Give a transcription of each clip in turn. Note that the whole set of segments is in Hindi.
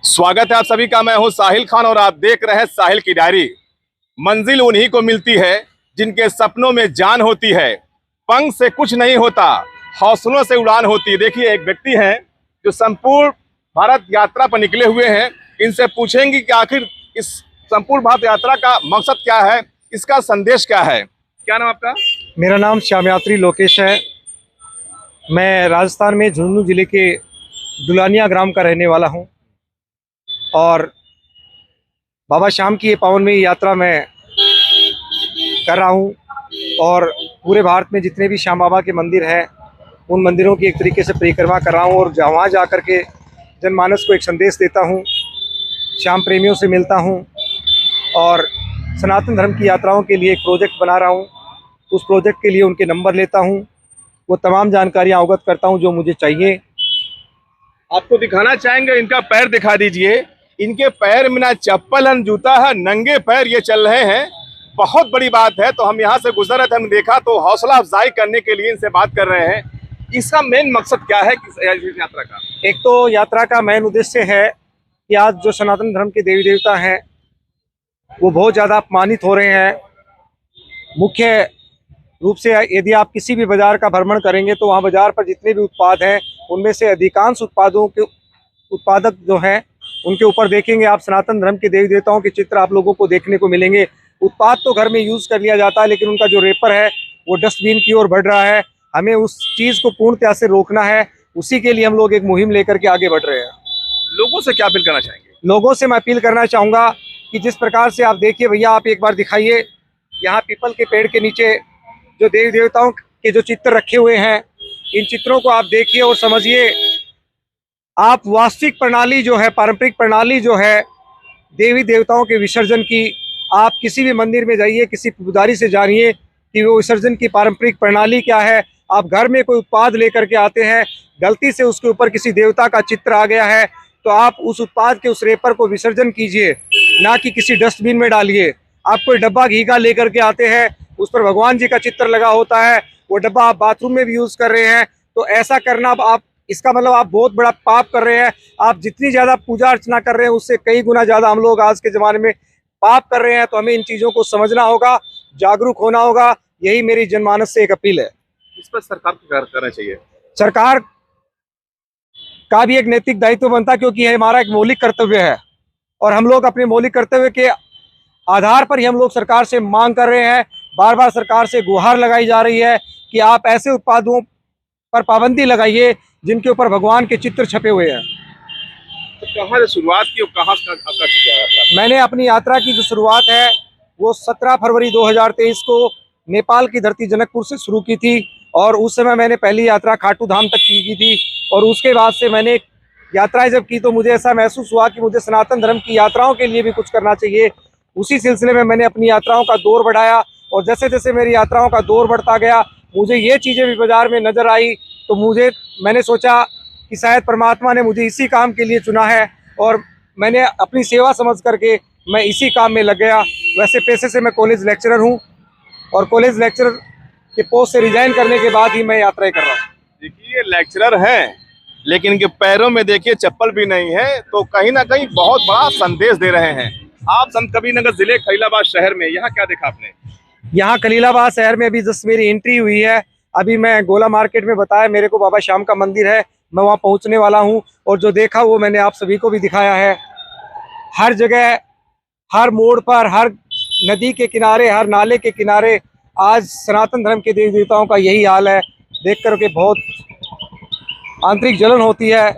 स्वागत है आप सभी का। मैं हूं साहिल खान और आप देख रहे हैं साहिल की डायरी। मंजिल उन्हीं को मिलती है जिनके सपनों में जान होती है। पंख से कुछ नहीं होता, हौसलों से उड़ान होती है। देखिए, एक व्यक्ति हैं जो संपूर्ण भारत यात्रा पर निकले हुए हैं। इनसे पूछेंगे कि आखिर इस संपूर्ण भारत यात्रा का मकसद क्या है, इसका संदेश क्या है। क्या नाम आपका? मेरा नाम श्यामयात्री लोकेश है। मैं राजस्थान में झुंझुनू जिले के दुलानिया ग्राम का रहने वाला हूं और बाबा श्याम की ये पावनमयी यात्रा मैं कर रहा हूं और पूरे भारत में जितने भी श्याम बाबा के मंदिर हैं उन मंदिरों की एक तरीके से परिक्रमा कर रहा हूं और वहाँ जा कर के जनमानस को एक संदेश देता हूं, श्याम प्रेमियों से मिलता हूं और सनातन धर्म की यात्राओं के लिए एक प्रोजेक्ट बना रहा हूं। उस प्रोजेक्ट के लिए उनके नंबर लेता हूं, वो तमाम जानकारियां अवगत करता हूं जो मुझे चाहिए। आपको दिखाना चाहेंगे, इनका पैर दिखा दीजिए। इनके पैर में ना चप्पल न जूता है, नंगे पैर ये चल रहे हैं। बहुत बड़ी बात है। तो हम यहाँ से गुजर रहे थे, हमने देखा तो हौसला अफजाई करने के लिए इनसे बात कर रहे हैं। इसका मेन मकसद क्या है इस यात्रा का? एक तो यात्रा का मेन उद्देश्य है कि आज जो सनातन धर्म के देवी देवता हैं वो बहुत ज़्यादा अपमानित हो रहे हैं। मुख्य रूप से यदि आप किसी भी बाज़ार का भ्रमण करेंगे तो वहाँ बाज़ार पर जितने भी उत्पाद हैं उनमें से अधिकांश उत्पादक जो हैं उनके ऊपर देखेंगे आप सनातन धर्म के देवी देवताओं के चित्र आप लोगों को देखने को मिलेंगे। उत्पाद तो घर में यूज़ कर लिया जाता है लेकिन उनका जो रेपर है वो डस्टबिन की ओर बढ़ रहा है। हमें उस चीज़ को पूर्णतः से रोकना है। उसी के लिए हम लोग एक मुहिम लेकर के आगे बढ़ रहे हैं। लोगों से क्या अपील करना चाहेंगे? लोगों से मैं अपील करना चाहूँगा कि जिस प्रकार से आप देखिए भैया, आप एक बार दिखाइए, यहाँ पीपल के पेड़ के नीचे जो देवी देवताओं के जो चित्र रखे हुए हैं, इन चित्रों को आप देखिए और समझिए। आप वास्तविक प्रणाली जो है, पारंपरिक प्रणाली जो है देवी देवताओं के विसर्जन की, आप किसी भी मंदिर में जाइए, किसी पुजारी से जानिए कि वो विसर्जन की पारंपरिक प्रणाली क्या है। आप घर में कोई उत्पाद लेकर के आते हैं, गलती से उसके ऊपर किसी देवता का चित्र आ गया है तो आप उस उत्पाद के उस रेपर को विसर्जन कीजिए, ना कि किसी डस्टबिन में डालिए। आप कोई डब्बा घी का लेकर के आते हैं, उस पर भगवान जी का चित्र लगा होता है, वो डब्बा आप बाथरूम में भी यूज़ कर रहे हैं, तो ऐसा करना आप इसका मतलब आप बहुत बड़ा पाप कर रहे हैं। आप जितनी ज़्यादा पूजा अर्चना कर रहे हैं उससे कई गुना ज़्यादा हम लोग आज के ज़माने में पाप कर रहे हैं। तो हमें इन चीज़ों को समझना होगा, जागरूक होना होगा। यही मेरी जनमानस से एक अपील है। इस पर सरकार को क्या करना चाहिए? सरकार का भी एक नैतिक दायित्व बनता है क्योंकि ये हमारा एक मौलिक कर्तव्य है और हम लोग अपने मौलिक कर्तव्य के आधार पर ही हम लोग सरकार से मांग कर रहे हैं। बार बार सरकार से गुहार लगाई जा रही है कि आप ऐसे उत्पादों पर पाबंदी लगाइए जिनके ऊपर भगवान के चित्र छपे हुए हैं। तो कहाँ से शुरुआत की और कहाँ कर चुके हैं यात्रा? मैंने अपनी यात्रा की जो शुरुआत है वो 17 फरवरी 2023 को नेपाल की धरती जनकपुर से शुरू की थी और उस समय मैंने पहली यात्रा खाटू धाम तक की थी। और उसके बाद से मैंने यात्राएं जब की तो मुझे ऐसा महसूस हुआ कि मुझे सनातन धर्म की यात्राओं के लिए भी कुछ करना चाहिए। उसी सिलसिले में मैंने अपनी यात्राओं का दौर बढ़ाया और जैसे जैसे मेरी यात्राओं का दौर बढ़ता गया मुझे ये चीज़ें भी बाज़ार में नज़र आई तो मैंने सोचा कि शायद परमात्मा ने मुझे इसी काम के लिए चुना है और मैंने अपनी सेवा समझ करके मैं इसी काम में लग गया। वैसे पेशे से मैं कॉलेज लेक्चरर हूँ और कॉलेज लेक्चरर के पोस्ट से रिजाइन करने के बाद ही मैं यात्राएं कर रहा हूँ। देखिए, लेक्चरर हैं लेकिन इनके पैरों में देखिए चप्पल भी नहीं है, तो कहीं ना कहीं बहुत बड़ा संदेश दे रहे हैं। आप संत कबीरनगर जिले खलीलाबाद शहर में, यहाँ क्या देखा आपने? यहाँ खलीलाबाद शहर में अभी जस्ट मेरी एंट्री हुई है। अभी मैं गोला मार्केट में बताया मेरे को बाबा श्याम का मंदिर है, मैं वहाँ पहुँचने वाला हूँ और जो देखा वो मैंने आप सभी को भी दिखाया है। हर जगह, हर मोड़ पर, हर नदी के किनारे, हर नाले के किनारे आज सनातन धर्म के देवी देवताओं का यही हाल है। देख कर के बहुत आंतरिक जलन होती है,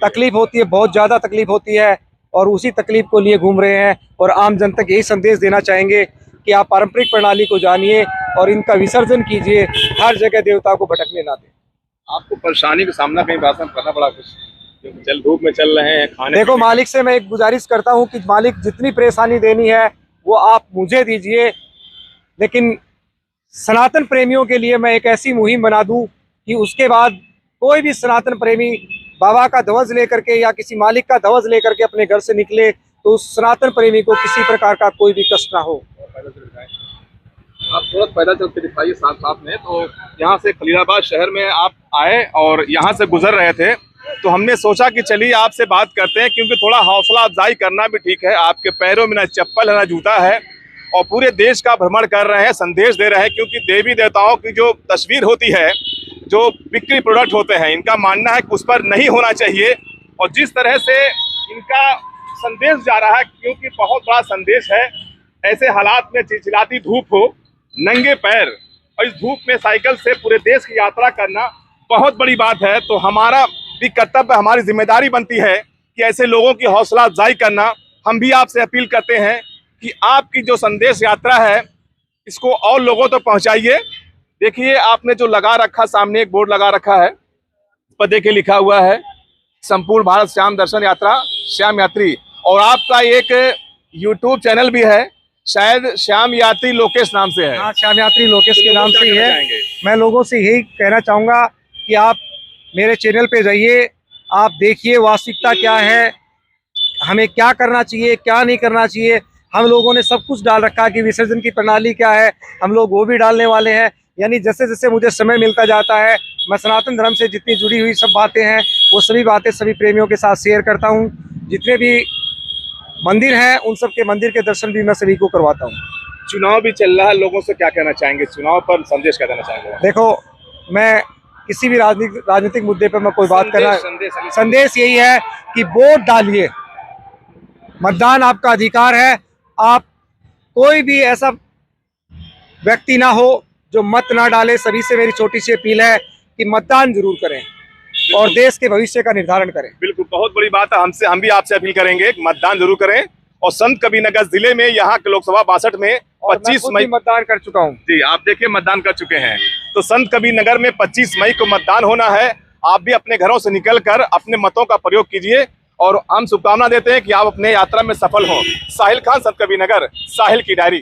तकलीफ होती है, बहुत ज़्यादा तकलीफ होती है और उसी तकलीफ को लिए घूम रहे हैं। और आम जनता को यही संदेश देना चाहेंगे कि आप पारंपरिक प्रणाली को जानिए और इनका विसर्जन कीजिए, हर जगह देवता को भटकने ना दें। आपको परेशानी का सामना कहीं करना पड़ा कुछ? जल धूप में चल रहे हैं, खाने देखो, मालिक से मैं एक गुजारिश करता हूँ कि मालिक जितनी परेशानी देनी है वो आप मुझे दीजिए, लेकिन सनातन प्रेमियों के लिए मैं एक ऐसी मुहिम बना दूं कि उसके बाद कोई भी सनातन प्रेमी बाबा का ध्वज लेकर के या किसी मालिक का ध्वज लेकर के अपने घर से निकले तो उस सनातन प्रेमी को किसी प्रकार का कोई भी कष्ट ना हो। आप थोड़ा पैदल चल के दिखाइए साथ साथ में। तो यहाँ से खलीलाबाद शहर में आप आए और यहाँ से गुजर रहे थे तो हमने सोचा कि चलिए आपसे बात करते हैं, क्योंकि थोड़ा हौसला अफजाई करना भी ठीक है। आपके पैरों में ना चप्पल है ना जूता है, और पूरे देश का भ्रमण कर रहे हैं, संदेश दे रहे हैं। क्योंकि देवी देवताओं की जो तस्वीर होती है, जो बिक्री प्रोडक्ट होते हैं, इनका मानना है कि उस पर नहीं होना चाहिए। और जिस तरह से इनका संदेश जा रहा है, क्योंकि बहुत बड़ा संदेश है। ऐसे हालात में चिलचिलाती धूप हो, नंगे पैर, और इस धूप में साइकिल से पूरे देश की यात्रा करना बहुत बड़ी बात है। तो हमारा भी कर्तव्य, हमारी जिम्मेदारी बनती है कि ऐसे लोगों की हौसला अफजाई करना। हम भी आपसे अपील करते हैं कि आपकी जो संदेश यात्रा है, इसको और लोगों तक पहुंचाइए। देखिए, आपने जो लगा रखा, सामने एक बोर्ड लगा रखा है, इस पर देखिए लिखा हुआ है संपूर्ण भारत श्याम दर्शन यात्रा, श्याम यात्री। और आपका एक यूट्यूब चैनल भी है, शायद श्याम यात्री लोकेश नाम से है। हाँ, श्याम यात्री लोकेश के नाम से ही है। जाएंगे। मैं लोगों से यही कहना चाहूँगा कि आप मेरे चैनल पे जाइए, आप देखिए वास्तविकता क्या है, हमें क्या करना चाहिए, क्या नहीं करना चाहिए। हम लोगों ने सब कुछ डाल रखा है कि विसर्जन की प्रणाली क्या है, हम लोग वो भी डालने वाले हैं। यानी जैसे जैसे मुझे समय मिलता जाता है, मैं सनातन धर्म से जितनी जुड़ी हुई सब बातें हैं, वो सभी बातें सभी प्रेमियों के साथ शेयर करता हूँ। जितने भी मंदिर हैं, उन सब के मंदिर के दर्शन भी मैं सभी को करवाता हूँ। चुनाव भी चल रहा है, लोगों से क्या कहना चाहेंगे, चुनाव पर संदेश क्या देना चाहेंगे? देखो, मैं किसी भी राजनीतिक मुद्दे पर मैं कोई बात करना, संदेश यही है कि वोट डालिए, मतदान आपका अधिकार है। आप कोई भी ऐसा व्यक्ति ना हो जो मत ना डाले। सभी से मेरी छोटी सी अपील है कि मतदान जरूर करें और देश के भविष्य का निर्धारण करें। बिल्कुल, बहुत बड़ी बात है। हम भी आपसे अपील करेंगे कि मतदान जरूर करें। और संत कबीरनगर जिले में, यहाँ के लोकसभा 62 में 25 मई मतदान कर चुका हूँ। जी, आप देखिए मतदान कर चुके हैं। तो संत कबीरनगर में 25 मई को मतदान होना है। आप भी अपने घरों से निकलकर अपने मतों का प्रयोग कीजिए, और हम शुभकामना देते हैं कि आप अपने यात्रा में सफल हों। साहिल खान, संत कबीरनगर, साहिल की डायरी।